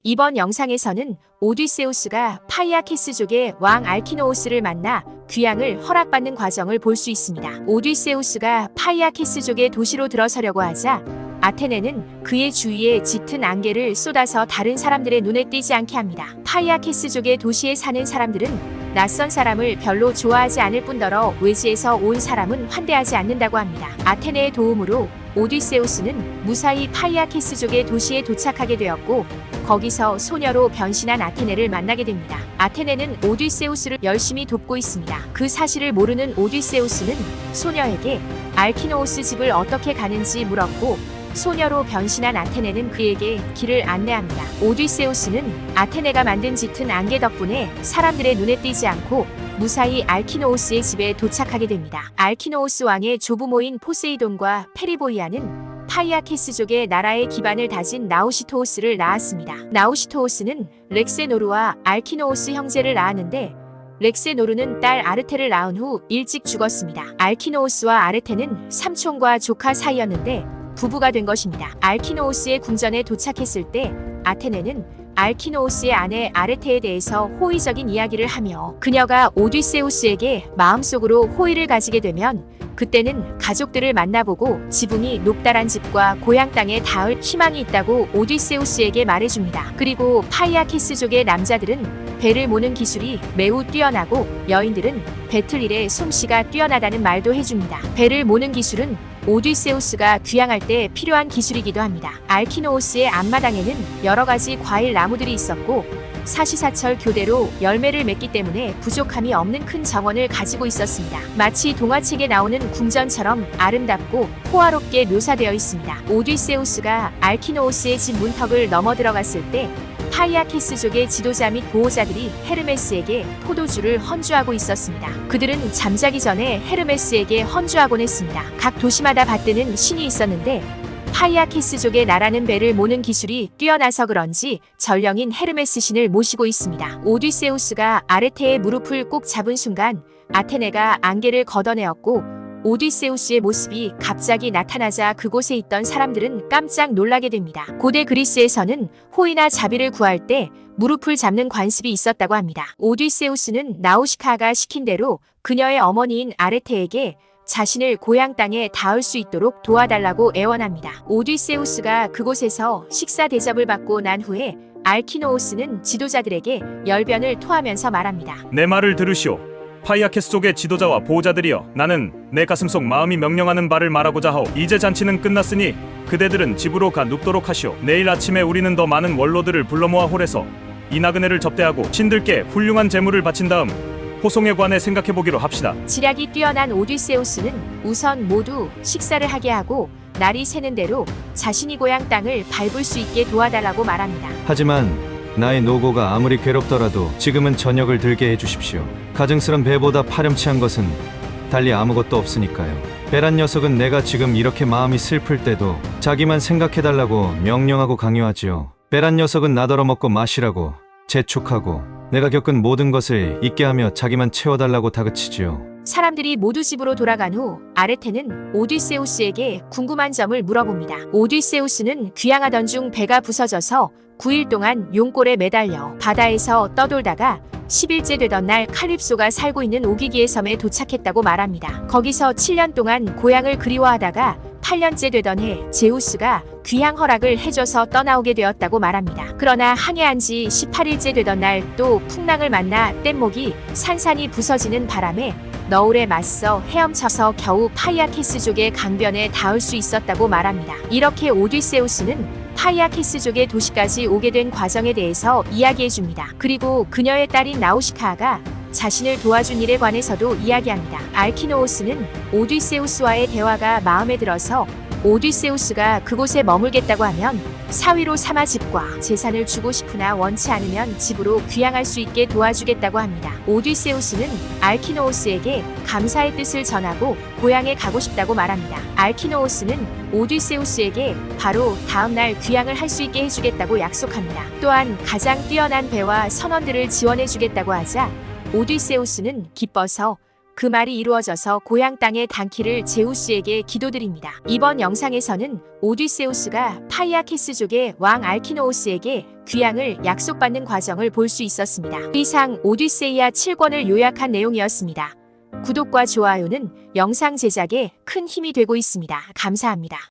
이번 영상에서는 오디세우스가 파이아키스족의 왕 알키노오스를 만나 귀향을 허락받는 과정을 볼 수 있습니다. 오디세우스가 파이아키스족의 도시로 들어서려고 하자 아테네는 그의 주위에 짙은 안개를 쏟아서 다른 사람들의 눈에 띄지 않게 합니다. 파이아키스족의 도시에 사는 사람들은 낯선 사람을 별로 좋아하지 않을 뿐더러 외지에서 온 사람은 환대하지 않는다고 합니다. 아테네의 도움으로 오디세우스는 무사히 파이아키스족의 도시에 도착하게 되었고 거기서 소녀로 변신한 아테네를 만나게 됩니다. 아테네는 오디세우스를 열심히 돕고 있습니다. 그 사실을 모르는 오디세우스는 소녀에게 알키노오스 집을 어떻게 가는지 물었고 소녀로 변신한 아테네는 그에게 길을 안내합니다. 오디세우스는 아테네가 만든 짙은 안개 덕분에 사람들의 눈에 띄지 않고 무사히 알키노오스의 집에 도착하게 됩니다. 알키노오스 왕의 조부모인 포세이돈과 페리보이아는 파이아키스족의 나라의 기반을 다진 나우시토오스를 낳았습니다. 나우시토오스는 렉세노루와 알키노오스 형제를 낳았는데 렉세노루는 딸 아르테를 낳은 후 일찍 죽었습니다. 알키노오스와 아르테는 삼촌과 조카 사이였는데 부부가 된 것입니다. 알키노오스의 궁전에 도착했을 때 아테네는 알키노오스의 아내 아르테에 대해서 호의적인 이야기를 하며 그녀가 오디세우스에게 마음속으로 호의를 가지게 되면 그때는 가족들을 만나보고 지붕이 높다란 집과 고향 땅에 닿을 희망이 있다고 오디세우스에게 말해줍니다. 그리고 파이아키스족의 남자들은 배를 모는 기술이 매우 뛰어나고 여인들은 배틀 일에 솜씨가 뛰어나다는 말도 해줍니다. 배를 모는 기술은 오디세우스가 귀향할 때 필요한 기술이기도 합니다. 알키노오스의 앞마당에는 여러 가지 과일 나무들이 있었고 사시사철 교대로 열매를 맺기 때문에 부족함이 없는 큰 정원을 가지고 있었습니다. 마치 동화책에 나오는 궁전처럼 아름답고 호화롭게 묘사되어 있습니다. 오디세우스가 알키노오스의 집 문턱을 넘어 들어갔을 때 파이아키스족의 지도자 및 보호자들이 헤르메스에게 포도주를 헌주하고 있었습니다. 그들은 잠자기 전에 헤르메스에게 헌주하곤 했습니다. 각 도시마다 받드는 신이 있었는데 파이아키스족의 나라는 배를 모는 기술이 뛰어나서 그런지 전령인 헤르메스 신을 모시고 있습니다. 오디세우스가 아르테의 무릎을 꼭 잡은 순간 아테네가 안개를 걷어내었고 오디세우스의 모습이 갑자기 나타나자 그곳에 있던 사람들은 깜짝 놀라게 됩니다. 고대 그리스에서는 호의나 자비를 구할 때 무릎을 잡는 관습이 있었다고 합니다. 오디세우스는 나우시카가 시킨 대로 그녀의 어머니인 아르테에게 자신을 고향 땅에 닿을 수 있도록 도와달라고 애원합니다. 오디세우스가 그곳에서 식사 대접을 받고 난 후에 알키노오스는 지도자들에게 열변을 토하면서 말합니다. 내 말을 들으시오. 파이아키스족의 지도자와 보호자들이여, 나는 내 가슴속 마음이 명령하는 바를 말하고자 하오. 이제 잔치는 끝났으니 그대들은 집으로 가 눕도록 하시오. 내일 아침에 우리는 더 많은 원로들을 불러 모아 홀에서 이 나그네를 접대하고 신들께 훌륭한 제물을 바친 다음 호송에 관해 생각해보기로 합시다. 지략이 뛰어난 오디세우스는 우선 모두 식사를 하게 하고 날이 새는 대로 자신이 고향 땅을 밟을 수 있게 도와달라고 말합니다. 하지만 나의 노고가 아무리 괴롭더라도 지금은 저녁을 들게 해주십시오. 가증스런 배보다 파렴치한 것은 달리 아무것도 없으니까요. 배란 녀석은 내가 지금 이렇게 마음이 슬플 때도 자기만 생각해달라고 명령하고 강요하지요. 배란 녀석은 나더러 먹고 마시라고 재촉하고 내가 겪은 모든 것을 잊게 하며 자기만 채워달라고 다그치지요. 사람들이 모두 집으로 돌아간 후 아르테는 오디세우스에게 궁금한 점을 물어봅니다. 오디세우스는 귀향하던 중 배가 부서져서 9일 동안 용골에 매달려 바다에서 떠돌다가 10일째 되던 날 칼립소가 살고 있는 오기기의 섬에 도착했다고 말합니다. 거기서 7년 동안 고향을 그리워하다가 8년째 되던 해 제우스가 귀향 허락을 해줘서 떠나오게 되었다고 말합니다. 그러나 항해한 지 18일째 되던 날 또 풍랑을 만나 뗏목이 산산이 부서지는 바람에 너울에 맞서 헤엄쳐서 겨우 파이아키스족의 강변에 닿을 수 있었다고 말합니다. 이렇게 오디세우스는 파이아키스족의 도시까지 오게 된 과정에 대해서 이야기해줍니다. 그리고 그녀의 딸인 나우시카가 자신을 도와준 일에 관해서도 이야기합니다. 알키노오스는 오디세우스와의 대화가 마음에 들어서 오디세우스가 그곳에 머물겠다고 하면 사위로 삼아 집과 재산을 주고 싶으나 원치 않으면 집으로 귀향할 수 있게 도와주겠다고 합니다. 오디세우스는 알키노오스에게 감사의 뜻을 전하고 고향에 가고 싶다고 말합니다. 알키노오스는 오디세우스에게 바로 다음날 귀향을 할 수 있게 해주겠다고 약속합니다. 또한 가장 뛰어난 배와 선원들을 지원해주겠다고 하자 오디세우스는 기뻐서 그 말이 이루어져서 고향 땅에 닿기를 제우스에게 기도드립니다. 이번 영상에서는 오디세우스가 파이아키스족의 왕 알키노오스에게 귀향을 약속받는 과정을 볼 수 있었습니다. 이상 오디세이아 7권을 요약한 내용이었습니다. 구독과 좋아요는 영상 제작에 큰 힘이 되고 있습니다. 감사합니다.